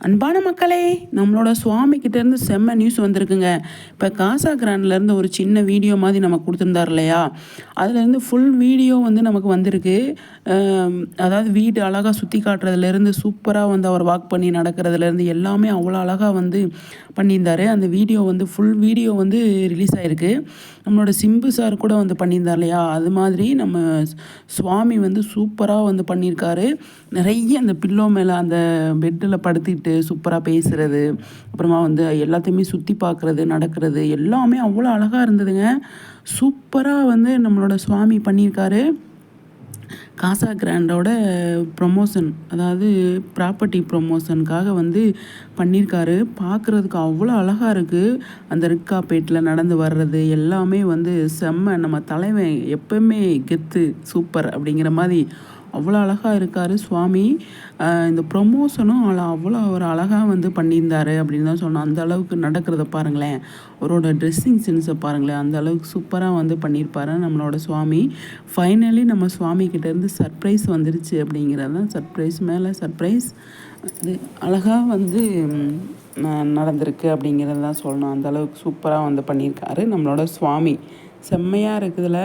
அன்பான மக்களே, நம்மளோட சுவாமிக்கிட்டேருந்து செம்ம நியூஸ் வந்திருக்குங்க. இப்போ காசா கிராண்ட்லேருந்து ஒரு சின்ன வீடியோ மாதிரி நமக்கு கொடுத்துருந்தார் இல்லையா, அதுலேருந்து ஃபுல் வீடியோ வந்து நமக்கு வந்திருக்கு. அதாவது வீடு அழகாக சுற்றி காட்டுறதுலேருந்து சூப்பராக வந்து அவர் வாக் பண்ணி நடக்கிறதுலேருந்து எல்லாமே அவ்வளோ அழகாக வந்து பண்ணியிருந்தார். அந்த வீடியோ வந்து ஃபுல் வீடியோ வந்து ரிலீஸ் ஆகிருக்கு. நம்மளோட சிம்பு சார் கூட வந்து பண்ணியிருந்தார் இல்லையா, அது மாதிரி நம்ம சுவாமி வந்து சூப்பராக வந்து பண்ணியிருக்காரு. நிறைய அந்த பில்லோ மேலே அந்த பெட்டில் படுத்திட்டு சூப்பராக பேசுகிறது, அப்புறமா வந்து எல்லாத்தையுமே சுற்றி பார்க்குறது, நடக்கிறது எல்லாமே அவ்வளோ அழகாக இருந்ததுங்க. சூப்பராக வந்து நம்மளோட சுவாமி பண்ணியிருக்காரு. காசா கிராண்டோட ப்ரொமோஷன், அதாவது ப்ராப்பர்ட்டி ப்ரொமோஷனுக்காக வந்து பண்ணியிருக்காரு. பார்க்குறதுக்கு அவ்வளோ அழகாக இருக்குது. அந்த ரிக்காப்பேட்டில் நடந்து வர்றது எல்லாமே வந்து செம்ம. நம்ம தலைவன் எப்பவுமே கெத்து சூப்பர் அப்படிங்கிற மாதிரி அவ்வளோ அழகாக இருக்கார் சுவாமி. இந்த ப்ரொமோஷனும் அவ்வளோ ஒரு அழகாக வந்து பண்ணியிருந்தார் அப்படின்னு தான் சொன்னோம். அந்த அளவுக்கு நடக்கிறத பாருங்களேன், அவரோட ட்ரெஸ்ஸிங் சென்ஸை பாருங்களேன், அந்த அளவுக்கு சூப்பராக வந்து பண்ணியிருப்பாரு நம்மளோட சுவாமி. ஃபைனலி நம்ம சுவாமிக்கிட்டேருந்து சர்ப்ரைஸ் வந்துருச்சு அப்படிங்கிறது தான் சர்ப்ரைஸ் மேலே சர்ப்ரைஸ். அது அழகாக வந்து நடந்திருக்கு அப்படிங்கிறது தான் சொல்லணும். அந்த அளவுக்கு சூப்பராக வந்து பண்ணியிருக்காரு நம்மளோட சுவாமி. செம்மையாக இருக்குதுல.